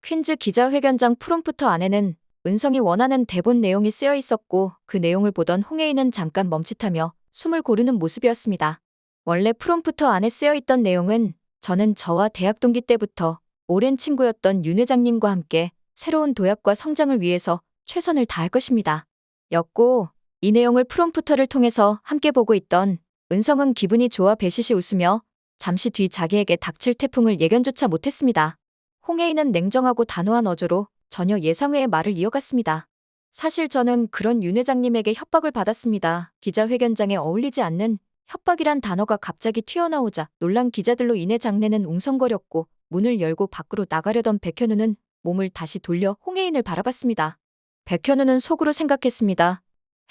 퀸즈 기자회견장 프롬프터 안에는 은성이 원하는 대본 내용이 쓰여 있었고 그 내용을 보던 홍혜인은 잠깐 멈칫하며 숨을 고르는 모습이었습니다. 원래 프롬프터 안에 쓰여 있던 내용은 저는 저와 대학 동기 때부터 오랜 친구였던 윤 회장님과 함께 새로운 도약과 성장을 위해서 최선을 다할 것입니다. 였고 이 내용을 프롬프터를 통해서 함께 보고 있던 은성은 기분이 좋아 배시시 웃으며 잠시 뒤 자기에게 닥칠 태풍을 예견조차 못했습니다. 홍혜인은 냉정하고 단호한 어조로 전혀 예상외의 말을 이어갔습니다. 사실 저는 그런 윤 회장님에게 협박을 받았습니다. 기자회견장에 어울리지 않는 협박이란 단어가 갑자기 튀어나오자 놀란 기자들로 인해 장내는 웅성거렸고 문을 열고 밖으로 나가려던 백현우는 몸을 다시 돌려 홍혜인을 바라봤습니다. 백현우는 속으로 생각했습니다.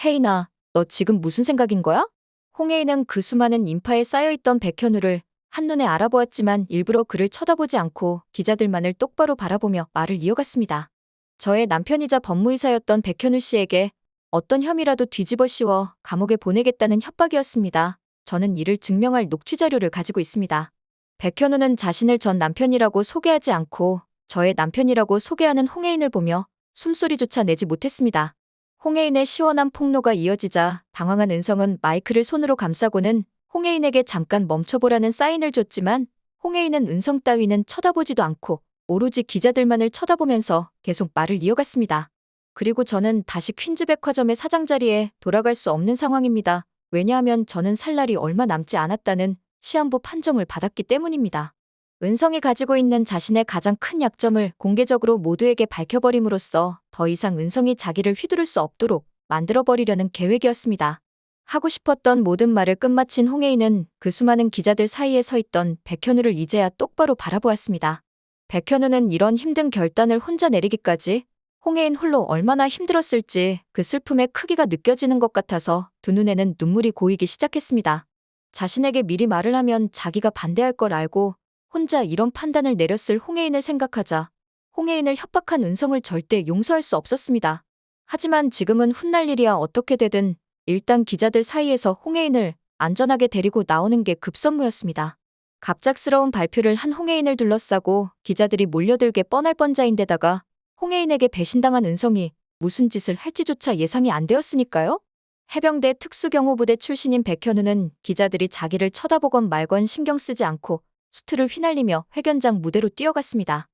혜인아, 너 지금 무슨 생각인 거야? 홍혜인은 그 수많은 인파에 쌓여있던 백현우를 한눈에 알아보았지만 일부러 그를 쳐다보지 않고 기자들만을 똑바로 바라보며 말을 이어갔습니다. 저의 남편이자 법무이사였던 백현우 씨에게 어떤 혐의라도 뒤집어 씌워 감옥에 보내겠다는 협박이었습니다. 저는 이를 증명할 녹취자료를 가지고 있습니다. 백현우는 자신을 전 남편이라고 소개하지 않고 저의 남편이라고 소개하는 홍혜인을 보며 숨소리조차 내지 못했습니다. 홍혜인의 시원한 폭로가 이어지자 당황한 은성은 마이크를 손으로 감싸고는 홍혜인에게 잠깐 멈춰보라는 사인을 줬지만 홍혜인은 은성 따위는 쳐다보지도 않고 오로지 기자들만을 쳐다보면서 계속 말을 이어갔습니다. 그리고 저는 다시 퀸즈 백화점의 사장 자리에 돌아갈 수 없는 상황입니다. 왜냐하면 저는 살 날이 얼마 남지 않았다는 시한부 판정을 받았기 때문입니다. 은성이 가지고 있는 자신의 가장 큰 약점을 공개적으로 모두에게 밝혀버림으로써 더 이상 은성이 자기를 휘두를 수 없도록 만들어버리려는 계획이었습니다. 하고 싶었던 모든 말을 끝마친 홍혜인은 그 수많은 기자들 사이에 서 있던 백현우를 이제야 똑바로 바라보았습니다. 백현우는 이런 힘든 결단을 혼자 내리기까지 홍혜인 홀로 얼마나 힘들었을지 그 슬픔의 크기가 느껴지는 것 같아서 두 눈에는 눈물이 고이기 시작했습니다. 자신에게 미리 말을 하면 자기가 반대할 걸 알고 혼자 이런 판단을 내렸을 홍혜인을 생각하자 홍혜인을 협박한 은성을 절대 용서할 수 없었습니다. 하지만 지금은 훗날 일이야 어떻게 되든 일단 기자들 사이에서 홍혜인을 안전하게 데리고 나오는 게 급선무였습니다. 갑작스러운 발표를 한 홍혜인을 둘러싸고 기자들이 몰려들게 뻔할 뻔자인데다가 홍혜인에게 배신당한 은성이 무슨 짓을 할지조차 예상이 안 되었으니까요. 해병대 특수경호부대 출신인 백현우는 기자들이 자기를 쳐다보건 말건 신경 쓰지 않고 수트를 휘날리며 회견장 무대로 뛰어갔습니다.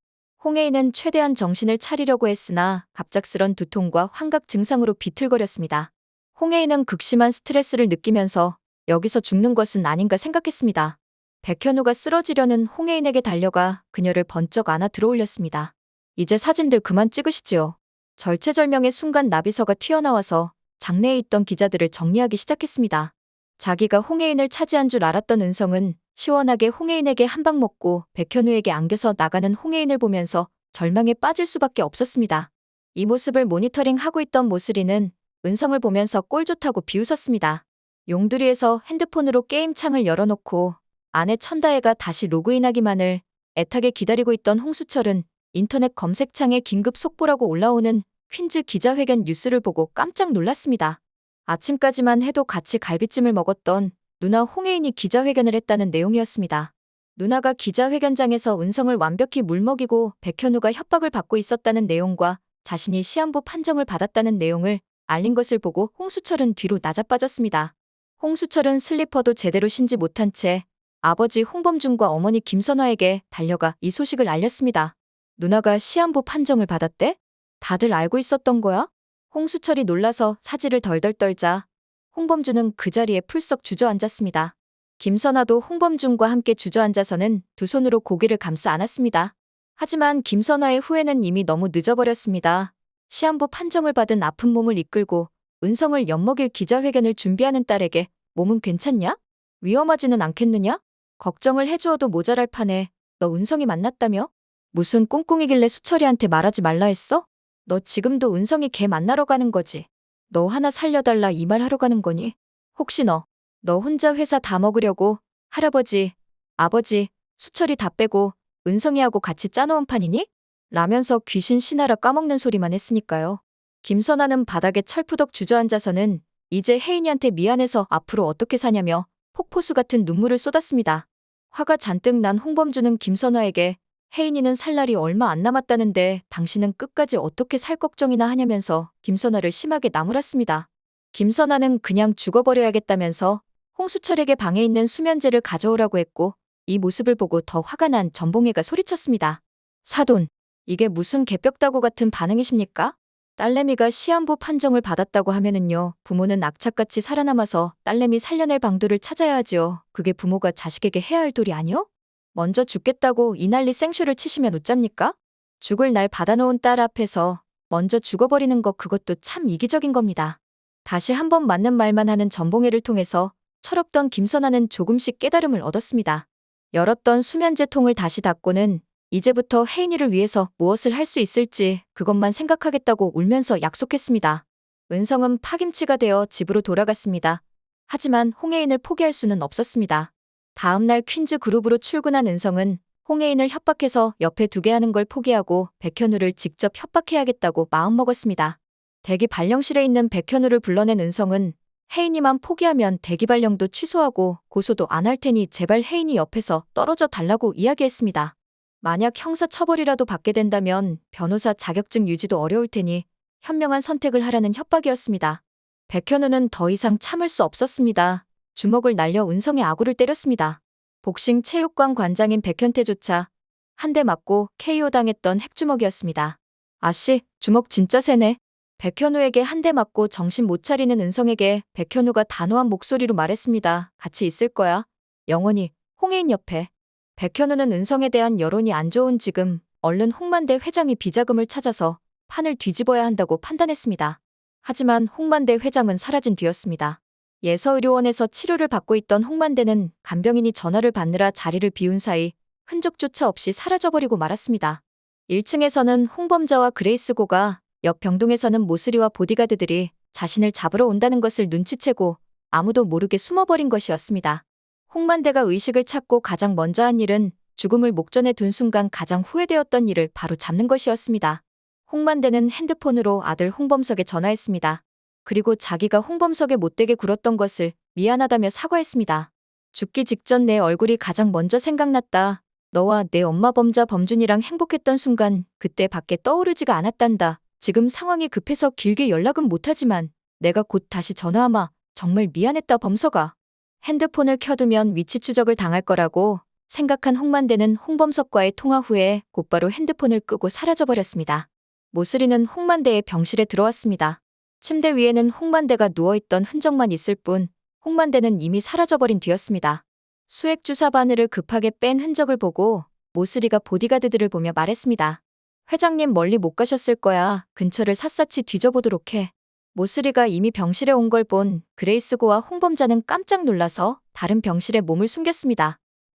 홍혜인은 최대한 정신을 차리려고 했으나 갑작스런 두통과 환각 증상으로 비틀거렸습니다. 홍혜인은 극심한 스트레스를 느끼면서 여기서 죽는 것은 아닌가 생각했습니다. 백현우가 쓰러지려는 홍혜인에게 달려가 그녀를 번쩍 안아 들어올렸습니다. 이제 사진들 그만 찍으시지요. 절체절명의 순간 나비서가 튀어나와서 장내에 있던 기자들을 정리하기 시작했습니다. 자기가 홍혜인을 차지한 줄 알았던 은성은 시원하게 홍혜인에게 한 방 먹고 백현우에게 안겨서 나가는 홍혜인을 보면서 절망에 빠질 수밖에 없었습니다. 이 모습을 모니터링하고 있던 모슬이는 은성을 보면서 꼴 좋다고 비웃었습니다. 용두리에서 핸드폰으로 게임창을 열어놓고 아내 천다혜가 다시 로그인하기만을 애타게 기다리고 있던 홍수철은 인터넷 검색창에 긴급 속보라고 올라오는 퀸즈 기자회견 뉴스를 보고 깜짝 놀랐습니다. 아침까지만 해도 같이 갈비찜을 먹었던 누나 홍혜인이 기자회견을 했다는 내용이었습니다. 누나가 기자회견장에서 은성을 완벽히 물먹이고 백현우가 협박을 받고 있었다는 내용과 자신이 시한부 판정을 받았다는 내용을 알린 것을 보고 홍수철은 뒤로 나자빠졌습니다. 홍수철은 슬리퍼도 제대로 신지 못한 채 아버지 홍범준과 어머니 김선화에게 달려가 이 소식을 알렸습니다. 누나가 시한부 판정을 받았대? 다들 알고 있었던 거야? 홍수철이 놀라서 사지를 덜덜 떨자 홍범준은 그 자리에 풀썩 주저앉았습니다. 김선화도 홍범준과 함께 주저앉아서는 두 손으로 고개를 감싸 안았습니다. 하지만 김선화의 후회는 이미 너무 늦어버렸습니다. 시한부 판정을 받은 아픈 몸을 이끌고 은성을 엿먹일 기자회견을 준비하는 딸에게 몸은 괜찮냐? 위험하지는 않겠느냐? 걱정을 해주어도 모자랄 판에 너 은성이 만났다며? 무슨 꿍꿍이길래 수철이한테 말하지 말라 했어? 너 지금도 은성이 걔 만나러 가는 거지? 너 하나 살려달라 이 말 하러 가는 거니? 혹시 너 혼자 회사 다 먹으려고 할아버지, 아버지, 수철이 다 빼고 은성이하고 같이 짜놓은 판이니? 라면서 귀신 신하라 까먹는 소리만 했으니까요. 김선아는 바닥에 철푸덕 주저앉아서는 이제 혜인이한테 미안해서 앞으로 어떻게 사냐며 폭포수 같은 눈물을 쏟았습니다. 화가 잔뜩 난 홍범주는 김선화에게 혜인이는 살 날이 얼마 안 남았다는데 당신은 끝까지 어떻게 살 걱정이나 하냐면서 김선아를 심하게 나무랐습니다. 김선아는 그냥 죽어버려야겠다면서 홍수철에게 방에 있는 수면제를 가져오라고 했고 이 모습을 보고 더 화가 난 전봉애가 소리쳤습니다. 사돈, 이게 무슨 개벽다구 같은 반응이십니까? 딸내미가 시한부 판정을 받았다고 하면은요, 부모는 악착같이 살아남아서 딸내미 살려낼 방도를 찾아야 하지요. 그게 부모가 자식에게 해야 할 도리 아니요? 먼저 죽겠다고 이 난리 생쇼를 치시면 웃잡니까? 죽을 날 받아놓은 딸 앞에서 먼저 죽어버리는 거 그것도 참 이기적인 겁니다. 다시 한 번 맞는 말만 하는 전봉애를 통해서 철없던 김선아는 조금씩 깨달음을 얻었습니다. 열었던 수면제 통을 다시 닫고는 이제부터 혜인이를 위해서 무엇을 할 수 있을지 그것만 생각하겠다고 울면서 약속했습니다. 은성은 파김치가 되어 집으로 돌아갔습니다. 하지만 홍혜인을 포기할 수는 없었습니다. 다음날 퀸즈 그룹으로 출근한 은성은 홍혜인을 협박해서 옆에 두게 하는 걸 포기하고 백현우를 직접 협박해야겠다고 마음먹었습니다. 대기 발령실에 있는 백현우를 불러낸 은성은 혜인이만 포기하면 대기 발령도 취소하고 고소도 안 할 테니 제발 혜인이 옆에서 떨어져 달라고 이야기했습니다. 만약 형사 처벌이라도 받게 된다면 변호사 자격증 유지도 어려울 테니 현명한 선택을 하라는 협박이었습니다. 백현우는 더 이상 참을 수 없었습니다. 주먹을 날려 은성의 아구를 때렸습니다. 복싱 체육관 관장인 백현태조차 한 대 맞고 KO 당했던 핵주먹이었습니다. 아씨, 주먹 진짜 세네. 백현우에게 한 대 맞고 정신 못 차리는 은성에게 백현우가 단호한 목소리로 말했습니다. 같이 있을 거야. 영원히 홍혜인 옆에. 백현우는 은성에 대한 여론이 안 좋은 지금 얼른 홍만대 회장이 비자금을 찾아서 판을 뒤집어야 한다고 판단했습니다. 하지만 홍만대 회장은 사라진 뒤였습니다. 예서의료원에서 치료를 받고 있던 홍만대는 간병인이 전화를 받느라 자리를 비운 사이 흔적조차 없이 사라져버리고 말았습니다. 1층에서는 홍범자와 그레이스고가 옆 병동에서는 모슬이와 보디가드들이 자신을 잡으러 온다는 것을 눈치채고 아무도 모르게 숨어버린 것이었습니다. 홍만대가 의식을 찾고 가장 먼저 한 일은 죽음을 목전에 둔 순간 가장 후회되었던 일을 바로 잡는 것이었습니다. 홍만대는 핸드폰으로 아들 홍범석에 전화했습니다. 그리고 자기가 홍범석에 못되게 굴었던 것을 미안하다며 사과했습니다. 죽기 직전 내 얼굴이 가장 먼저 생각났다. 너와 내 엄마 범자 범준이랑 행복했던 순간 그때 밖에 떠오르지가 않았단다. 지금 상황이 급해서 길게 연락은 못하지만 내가 곧 다시 전화하마. 정말 미안했다 범석아. 핸드폰을 켜두면 위치 추적을 당할 거라고 생각한 홍만대는 홍범석과의 통화 후에 곧바로 핸드폰을 끄고 사라져버렸습니다. 모슬이는 홍만대의 병실에 들어왔습니다. 침대 위에는 홍만대가 누워있던 흔적만 있을 뿐 홍만대는 이미 사라져버린 뒤였습니다. 수액 주사 바늘을 급하게 뺀 흔적을 보고 모슬이가 보디가드들을 보며 말했습니다. 회장님 멀리 못 가셨을 거야. 근처를 샅샅이 뒤져보도록 해. 모슬이가 이미 병실에 온 걸 본 그레이스고와 홍범자는 깜짝 놀라서 다른 병실에 몸을 숨겼습니다.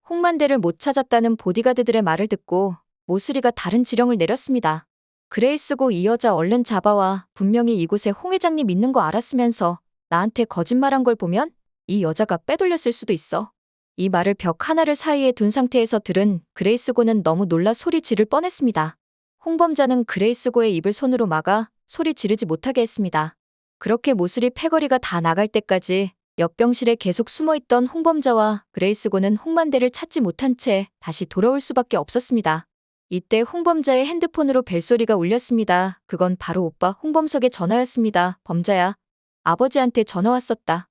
홍만대를 못 찾았다는 보디가드들의 말을 듣고 모슬이가 다른 지령을 내렸습니다. 그레이스고 이 여자 얼른 잡아와. 분명히 이곳에 홍 회장님 있는 거 알았으면서 나한테 거짓말한 걸 보면 이 여자가 빼돌렸을 수도 있어. 이 말을 벽 하나를 사이에 둔 상태에서 들은 그레이스고는 너무 놀라 소리 지를 뻔했습니다. 홍범자는 그레이스고의 입을 손으로 막아 소리 지르지 못하게 했습니다. 그렇게 모슬이 패거리가 다 나갈 때까지 옆 병실에 계속 숨어있던 홍범자와 그레이스고는 홍만대를 찾지 못한 채 다시 돌아올 수밖에 없었습니다. 이때 홍범자의 핸드폰으로 벨소리가 울렸습니다. 그건 바로 오빠 홍범석의 전화였습니다. 범자야. 아버지한테 전화 왔었다.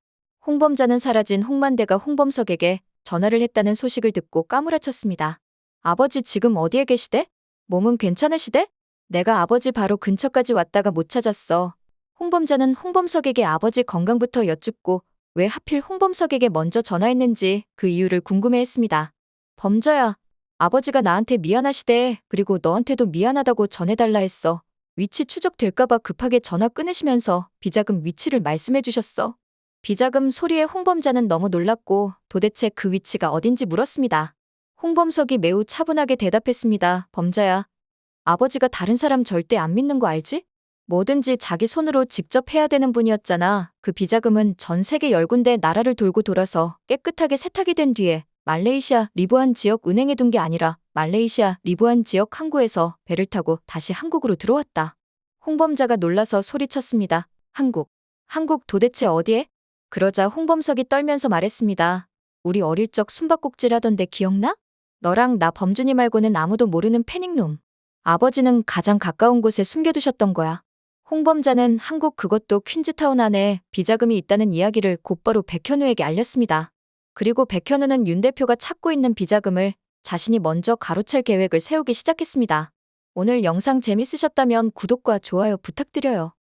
홍범자는 사라진 홍만대가 홍범석에게 전화를 했다는 소식을 듣고 까무라쳤습니다. 아버지 지금 어디에 계시대? 몸은 괜찮으시대? 내가 아버지 바로 근처까지 왔다가 못 찾았어. 홍범자는 홍범석에게 아버지 건강부터 여쭙고 왜 하필 홍범석에게 먼저 전화했는지 그 이유를 궁금해했습니다. 범자야. 아버지가 나한테 미안하시대. 그리고 너한테도 미안하다고 전해달라 했어. 위치 추적될까봐 급하게 전화 끊으시면서 비자금 위치를 말씀해 주셨어. 비자금 소리에 홍범자는 너무 놀랐고 도대체 그 위치가 어딘지 물었습니다. 홍범석이 매우 차분하게 대답했습니다. 범자야. 아버지가 다른 사람 절대 안 믿는 거 알지? 뭐든지 자기 손으로 직접 해야 되는 분이었잖아. 그 비자금은 전 세계 10군데 나라를 돌고 돌아서 깨끗하게 세탁이 된 뒤에 말레이시아 리부안 지역 은행에 둔 게 아니라 말레이시아 리부안 지역 항구에서 배를 타고 다시 한국으로 들어왔다. 홍범자가 놀라서 소리쳤습니다. 한국. 한국 도대체 어디에? 그러자 홍범석이 떨면서 말했습니다. 우리 어릴 적 숨바꼭질 하던데 기억나? 너랑 나 범준이 말고는 아무도 모르는 패닉놈. 아버지는 가장 가까운 곳에 숨겨두셨던 거야. 홍범자는 한국 그것도 퀸즈타운 안에 비자금이 있다는 이야기를 곧바로 백현우에게 알렸습니다. 그리고 백현우는 윤 대표가 찾고 있는 비자금을 자신이 먼저 가로챌 계획을 세우기 시작했습니다. 오늘 영상 재밌으셨다면 구독과 좋아요 부탁드려요.